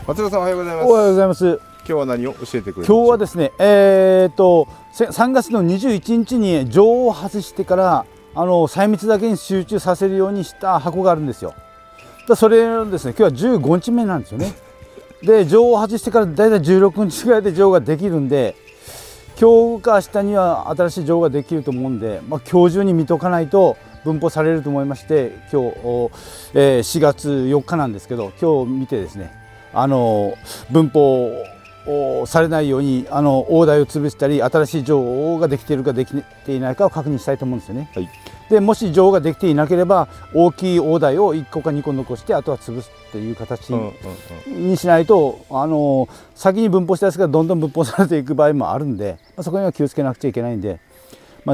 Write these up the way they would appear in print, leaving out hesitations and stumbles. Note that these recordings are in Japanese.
松田さんおはようございます。おはようございます。今日は何を教えてくれるんでしょうか。今日はですね、3月の21日に錠を外してから細密だけに集中させるようにした箱があるんですよ。それをですね、今日は15日目なんですよね。で、錠を外してからだいたい16日ぐらいで錠ができるんで、今日か明日には新しい錠ができると思うんで、今日中に見とかないと分布されると思いまして、今日、4月4日なんですけど、今日見てですね、分布されないように大台を潰したり、新しい錠ができているかできていないかを確認したいと思うんですよね。はい、でもし錠ができていなければ大きい大台を1個か2個残してあとは潰すという形にしないと、先に分布したやつがどんどん分布されていく場合もあるんで、そこには気をつけなくちゃいけないんで、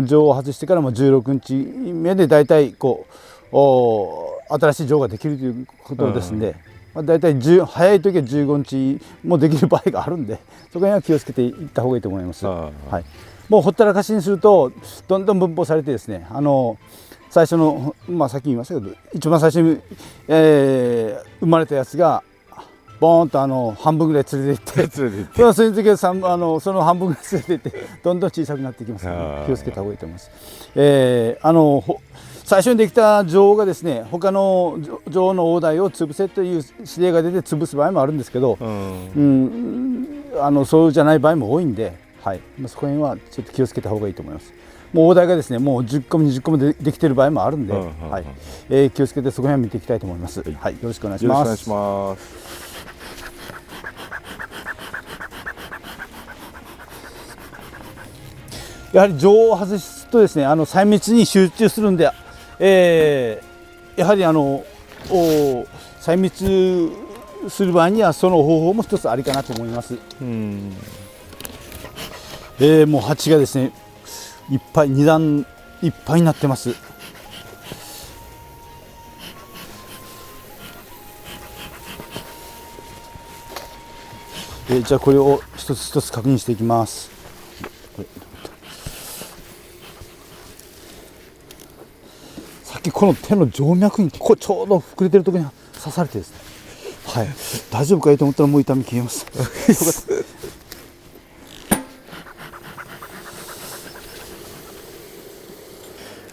錠を外してからも16日目でだいたい新しい錠ができるということですんで。だいたい早い時は15日もできる場合があるんで、そこには気をつけていった方がいいと思います。はい、もうほったらかしにするとどんどん分布されてですね、最初の、さっき言いましたけど、一番最初に、生まれたやつがボーンと半分ぐらい連れていってその時はその半分ぐらい連れていってどんどん小さくなっていきますので、気をつけた方がいいと思います。最初にできた女王がですね、他の女王の大台を潰せという指令が出て潰す場合もあるんですけど、そうじゃない場合も多いんで、はい、そこら辺はちょっと気をつけた方がいいと思います。もう大台がですね、もう10個も20個もできている場合もあるんで、気をつけてそこら辺は見ていきたいと思います。はい、よろしくお願いします。よろしくお願いします。やはり錠を外すとですね、細密に集中するんで、やはり細密する場合にはその方法も一つありかなと思います。もう鉢がですねいっぱい2段いっぱいになってます。じゃあこれを一つ一つ確認していきます。この手の静脈にちょうど膨れてるところに刺されてですね、はい、大丈夫かいと思ったらもう痛み消えます。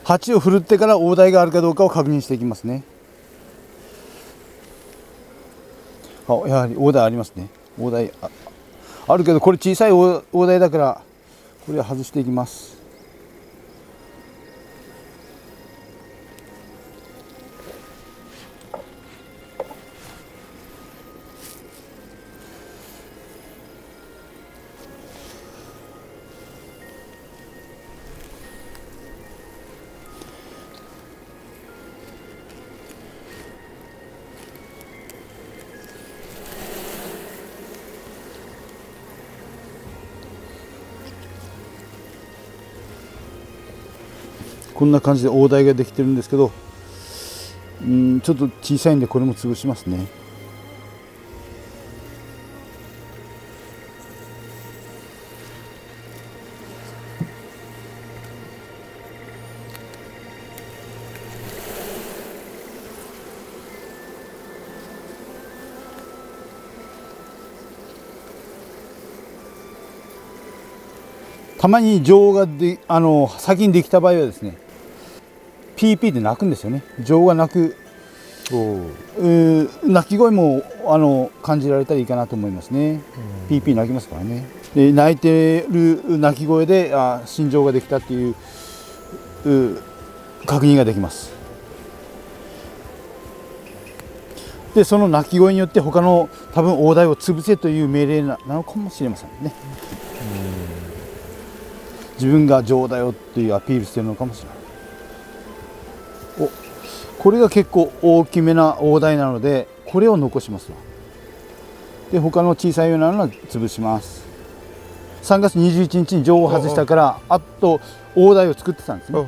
鉢を振るってから大台があるかどうかを確認していきますね。やはり大台ありますね。大台 あるけど、これ小さい大台だからこれは外していきます。こんな感じで大台ができてるんですけど、ちょっと小さいんでこれも潰しますね。たまに錠が先にできた場合はですね、ピーピーで鳴くんですよね。錠が鳴く鳴き声も感じられたらいいかなと思いますね。ピーピー鳴きますからね。で、鳴いてる鳴き声で新錠ができたっていう確認ができます。で、その鳴き声によって他の多分大台を潰せという命令なのかもしれませんね。自分が錠だよというアピールしているのかもしれない。これが結構大きめな大台なので、これを残しますわ。で、他の小さいようなのは潰します。3月21日に錠を外したからあと大台を作ってたんですね。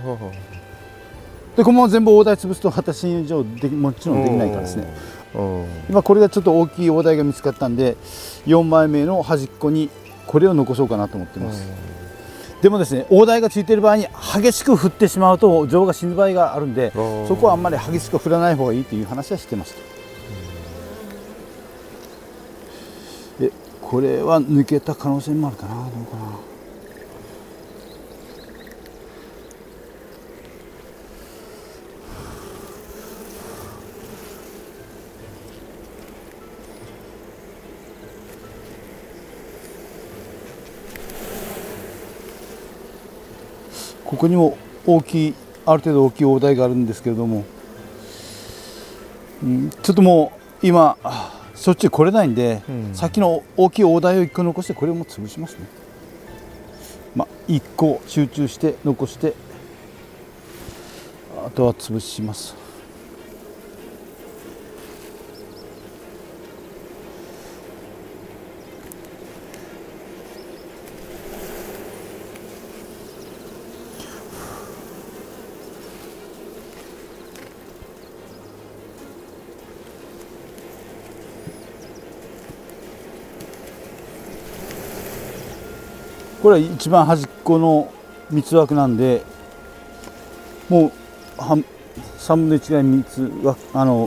で、このまま全部大台潰すと私に錠もちろんできないからですね。今これがちょっと大きい大台が見つかったんで、4枚目の端っこにこれを残そうかなと思ってます。でもですね、大台がついている場合に激しく振ってしまうと錠が死ぬ場合があるんで、そこはあんまり激しく振らない方がいいという話はしてます。でこれは抜けた可能性もあるかな。どうかな。ここにも大きい、ある程度大きい大台があるんですけれども、ちょっともう今しょっちゅう来れないんで、さっきの大きい大台を1個残してこれをもう潰しますね。1個集中して残して、あとは潰します。これは一番端っこの蜜枠なんで、もう3分の1ぐらい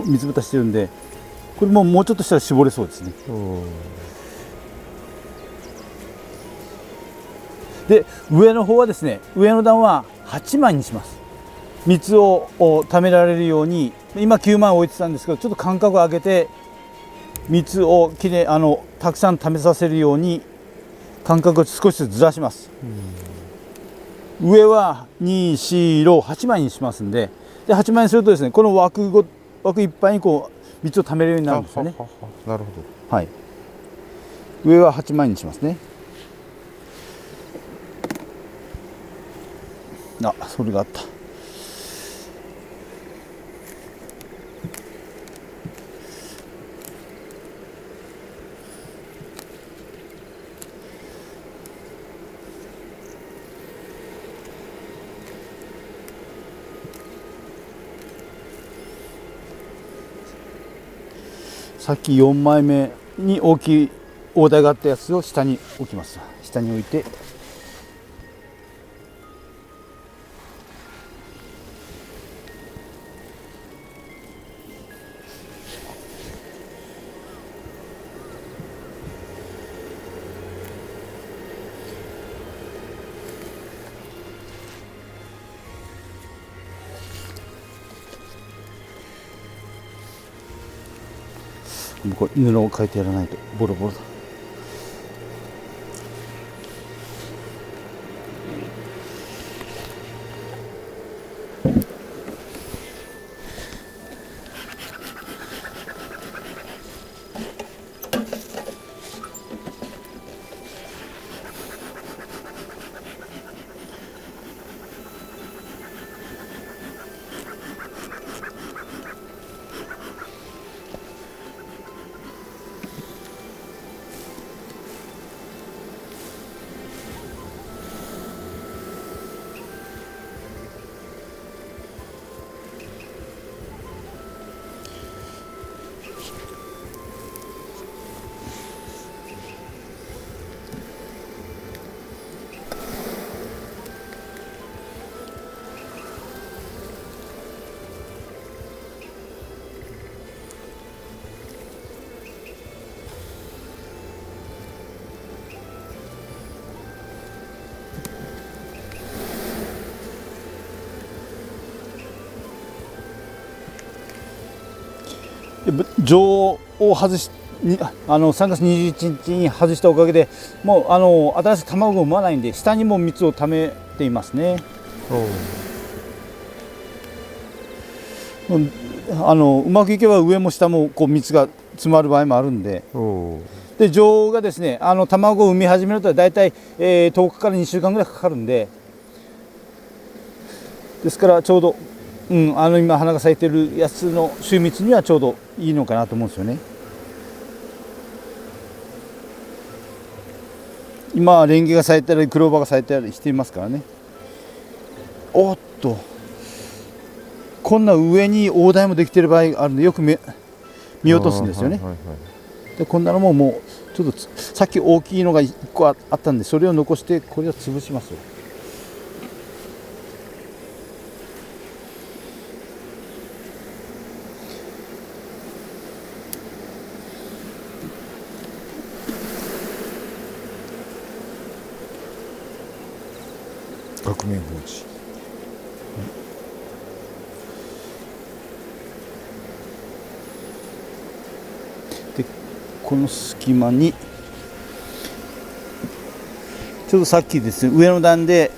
蜜蓋してるんで、これもうちょっとしたら絞れそうですね。で上の方はですね、上の段は8枚にします。蜜を貯められるように、今9枚置いてたんですけど、ちょっと間隔を空けて蜜をきれいたくさん貯めさせるように間隔を少しずつずらします。上は2、4、6、8枚にしますんで、8枚にするとですね、この枠いっぱいにこう蜜を貯めるようになるんですよね。なるほど。はい。上は8枚にしますね。それがあった。さっき4枚目に大きい大台があったやつを下に置きます。下に置いて、これ布を変えてやらないとボロボロだ。錠を外し3月21日に外したおかげで、もう新しい卵を産まないんで、下にも蜜を貯めていますね。うまくいけば上も下もこう蜜が詰まる場合もあるんで、で女王がですね卵を産み始めるとだいたい10日から2週間ぐらいかかるんで、ですからちょうど、今花が咲いてるやつの週蜜にはちょうどいいのかなと思うんですよね。今レンゲが咲いたりクローバーが咲いたりしていますからね。おっと、こんな上に大台もできている場合があるんで、よく見落とすんですよね。でこんなのももうちょっとさっき大きいのが1個あったんで、それを残してこれを潰しますよ。額面放置。でこの隙間にちょっとさっきですね、上の段で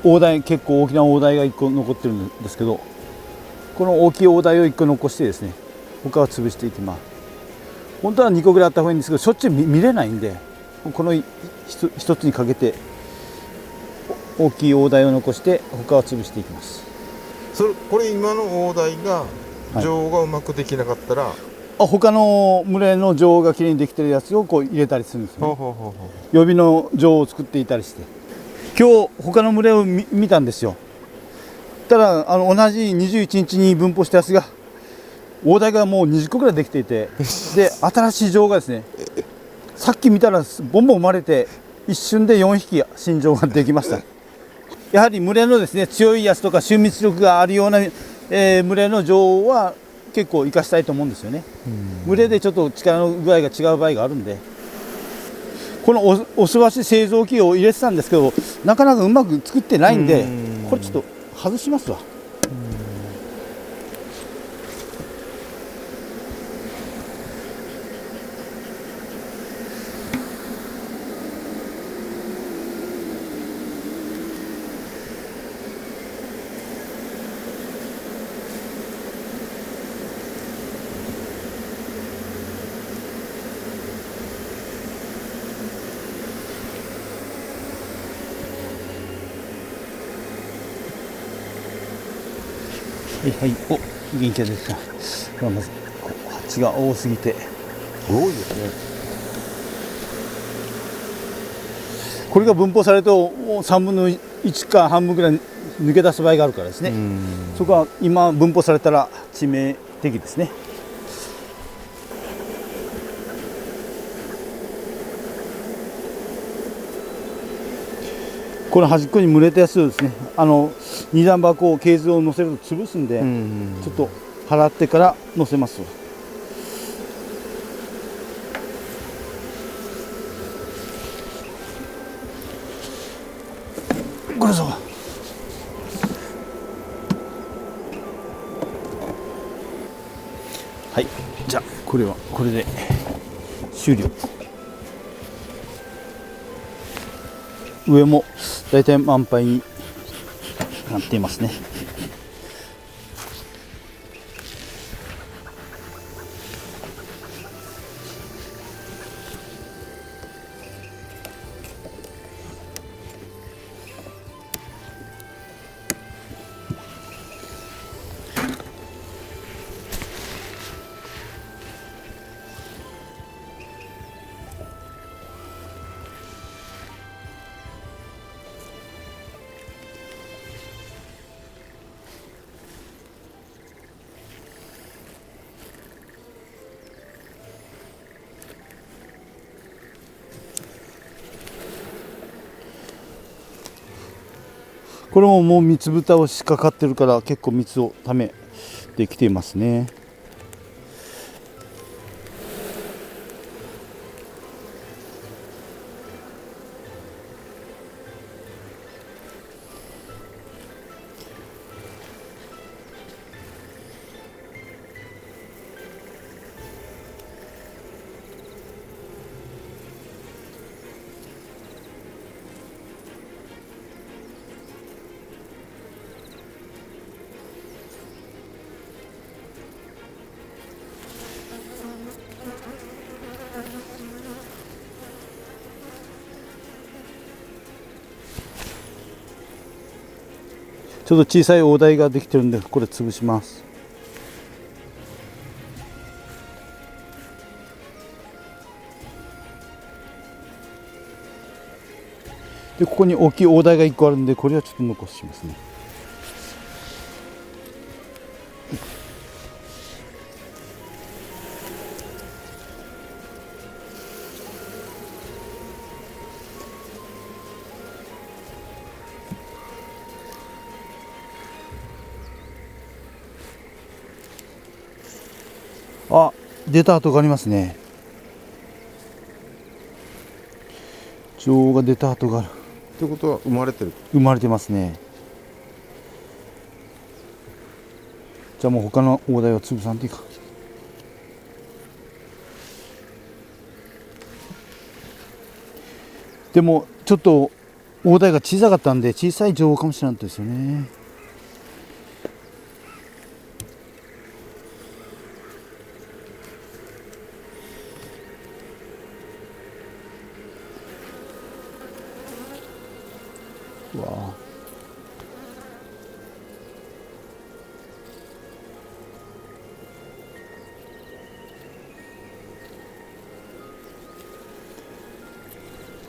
大台、結構大きな大台が1個残ってるんですけど、この大きい大台を1個残してですね、他は潰していきます。本当は2個ぐらいあった方がいいんですけど、しょっちゅう見れないんで、この1つにかけて大きい大台を残して他は潰していきます。これ今の大台が女王がうまくできなかったら、他の群れの女王がきれいにできてるやつをこう入れたりするんですよ、ね。予備の女王を作っていたりして、今日他の群れを見たんですよ。ただ同じ21日に分布したやつが大台がもう20個ぐらいできていて、で新しい女王がですね、さっき見たらボンボン生まれて一瞬で4匹新女王ができました。やはり群れのですね、強いやつとか集密力があるような、群れの女王は結構生かしたいと思うんですよね。群れでちょっと力の具合が違う場合があるんで、このおすばし製造機を入れてたんですけど、なかなかうまく作ってないんで、これちょっと外しますわ。はいはい、お、元気が出てきた。まず蜂が多すぎて多いですね。これが分布されると3分の1か半分ぐらい抜け出す場合があるからですね。そこは今分布されたら致命的ですね。この端っこに群れたやつをですね、二段箱をケーズを乗せると潰すんで、ちょっと払ってから乗せます。これぞ。はい、じゃあこれはこれで終了。上もだいたい満杯になっていますね。これももう蜜蓋をしかかってるから結構蜜をためてきていますね。ちょっと小さい大台ができてるんで、これ潰します。でここに大きい大台が1個あるんで、これはちょっと残しますね。あ、出た跡がありますね。女王が出た跡がある。ってことは生まれてる。生まれてますね。じゃあもう他の大台を潰さんといいか。でもちょっと大台が小さかったんで小さい情報かもしれないですよね。うわあ、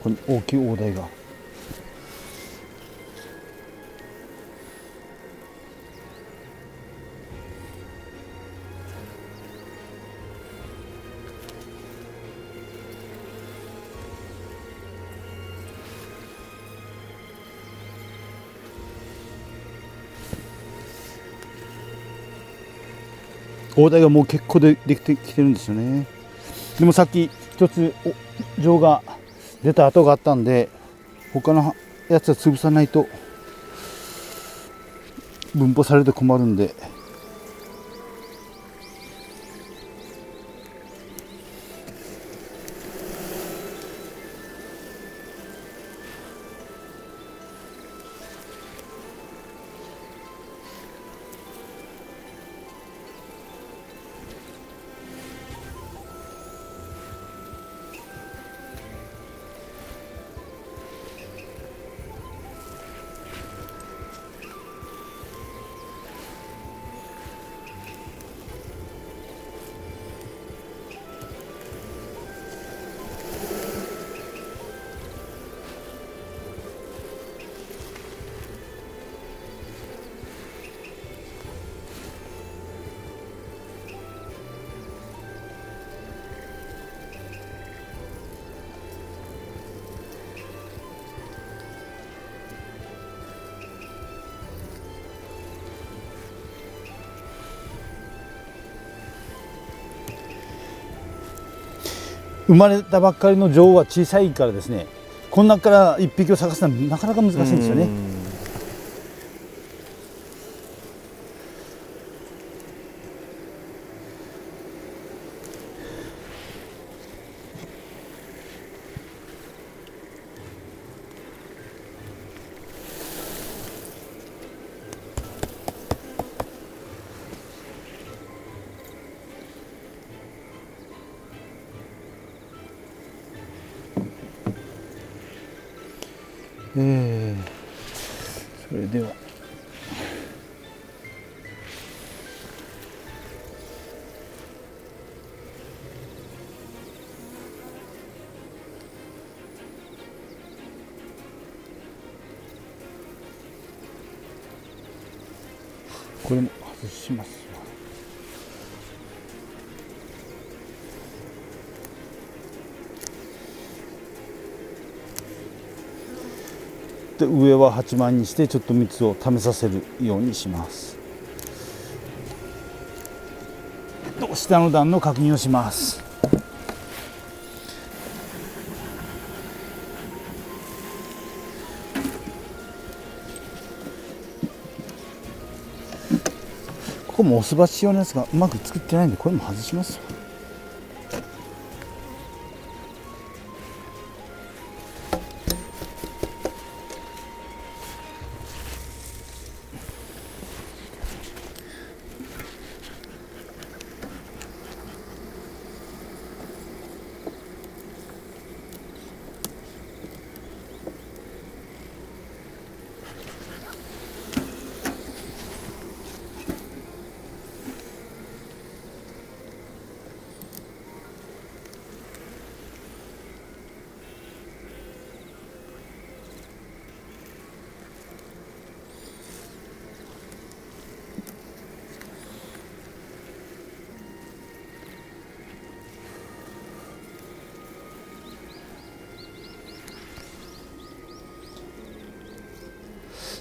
ここに大きい大台が。大台がもう結構できてきてるんですよね。でもさっき一つ情が出た跡があったんで、他のやつは潰さないと分布されて困るんで。生まれたばっかりの女王は小さいからですね、この中から一匹を探すのはなかなか難しいんですよね。それではこれも外します。で上は8枚にしてちょっと蜜を溜めさせるようにします。と下の段の確認をします。ここもおすばし用のやつがうまく作ってないんでこれも外します。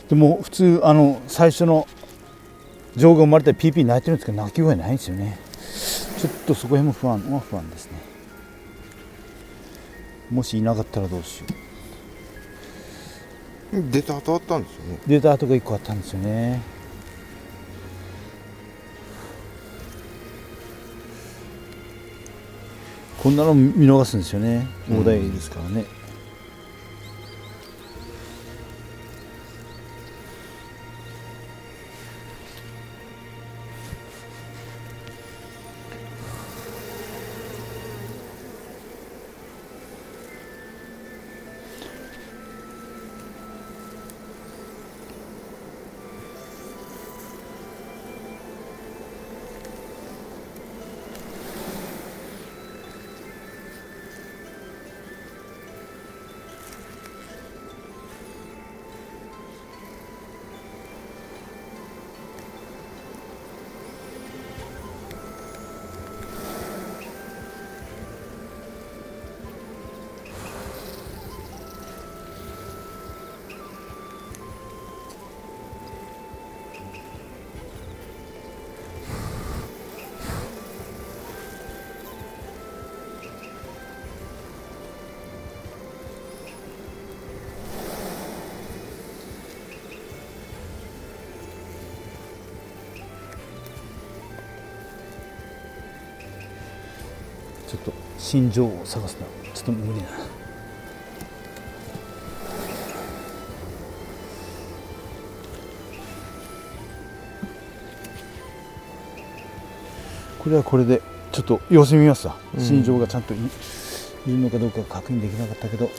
でも普通最初の女王が生まれたらピーピー泣いてるんですけど泣き声ないんですよね。ちょっとそこへも不安ですね。もしいなかったらどうしよう。出た後あったんですよね。出た後が1個あったんですよね。こんなの見逃すんですよね。大台ですからね。ちょっと心情を探すのはちょっと無理だな。これはこれでちょっと様子見ますわ。心情がちゃんといるのかどうか確認できなかったけど。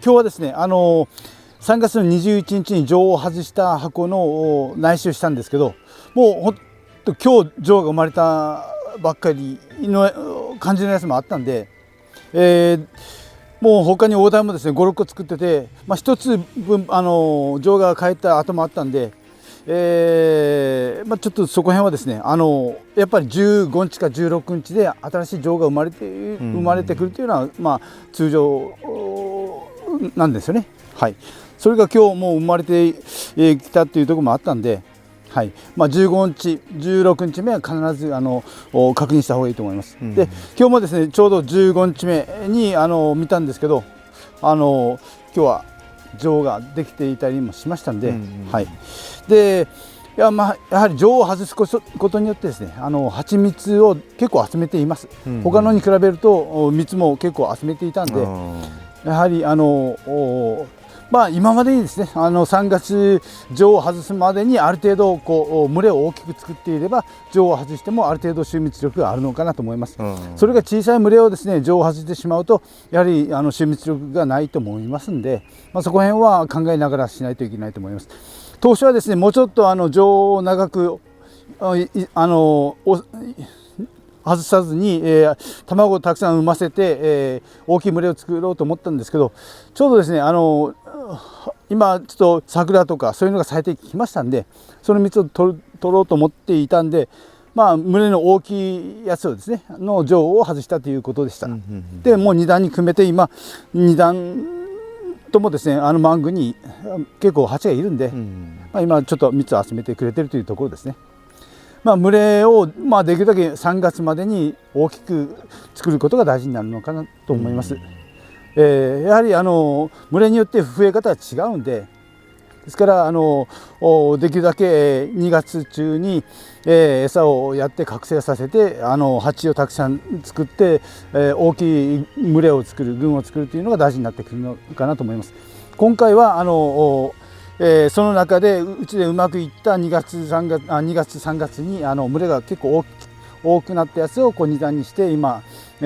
今日はですね、3月の21日に錠を外した箱の内視をしたんですけど、もうほんと今日錠が生まれたばっかりの感じのやつもあったんで、もう他にオーダーもですね5、6個作ってて、1つ分錠が変えた後もあったんで、ちょっとそこら辺はですねやっぱり15日か16日で新しい錠が生まれてくるというのは、通常なんですよね。はい、それが今日もう生まれてきたというところもあったんで、はい、15日16日目は必ず確認した方がいいと思います。で今日もですねちょうど15日目に見たんですけど、今日は錠ができていたりもしましたんで、はい、でやはり錠を外すことによってですね蜂蜜を結構集めています。他のに比べると蜜も結構集めていたんで、やはり今までにですね3月錠を外すまでにある程度群れを大きく作っていれば錠を外してもある程度収密力があるのかなと思います。それが小さい群れをですね錠を外してしまうとやはり収密力がないと思いますんで、そこら辺は考えながらしないといけないと思います。当初はですねもうちょっと錠を長く外さずに、卵をたくさん産ませて、大きい群れを作ろうと思ったんですけど、ちょうどですね今ちょっと桜とかそういうのが咲いてきましたんで、その蜜を取ろうと思っていたんで、群れの大きいやつをですねの錠を外したということでした。でもう2段に組めて今2段ともですねマングに結構蜂がいるんで、今ちょっと蜜を集めてくれてるというところですね。群れをできるだけ3月までに大きく作ることが大事になるのかなと思います。やはり群れによって増え方は違うんで、ですからできるだけ2月中に餌をやって覚醒させて蜂をたくさん作って大きい群れを作る群を作るというのが大事になってくるのかなと思います。今回はその中でうちでうまくいった2月3月に群れが結構多くなったやつを2段にして今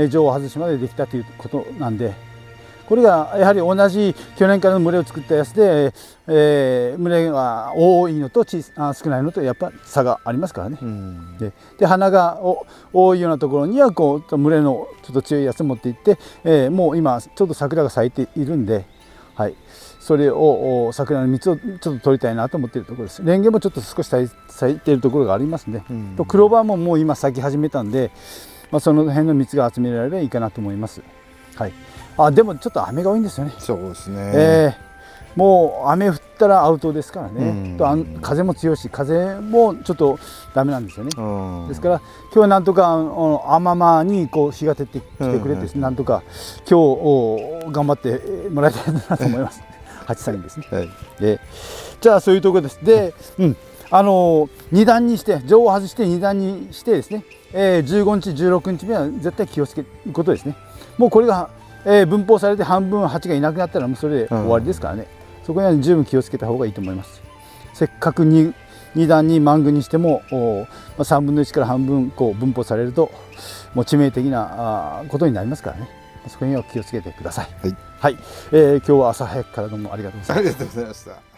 錠を外しまでできたということなんで、これがやはり同じ去年からの群れを作ったやつで、群れが多いのと少ないのとやっぱ差がありますからね。で花が多いようなところには群れのちょっと強いやつを持っていって、もう今ちょっと桜が咲いているんで、はい、それを桜の蜜をちょっと取りたいなと思っているところです。レンゲもちょっと少し咲いているところがありますね。とクローバーももう今咲き始めたんで、その辺の蜜が集められればいいかなと思います。はい、でもちょっと雨が多いんですよね。そうですね。もう雨降ったらアウトですからね。風も強いし、風もちょっとダメなんですよね。ですから今日はなんとか甘々にこう日が照ってきてくれて、なんとか今日頑張ってもらいたいなと思います。8歳にですね。じゃあそういうところです。で、2段にして女王を外して2段にしてですね、15日16日目は絶対気をつけることですね。もうこれが、分蜂されて半分蜂がいなくなったらもうそれで終わりですからね。そこには十分気をつけた方がいいと思います。せっかく2段にマングにしても3分の1から半分こう分蜂されるともう致命的なことになりますからね。そこには気をつけてください。はい、今日は朝早くからどうもありがとうございました。ありがとうございました。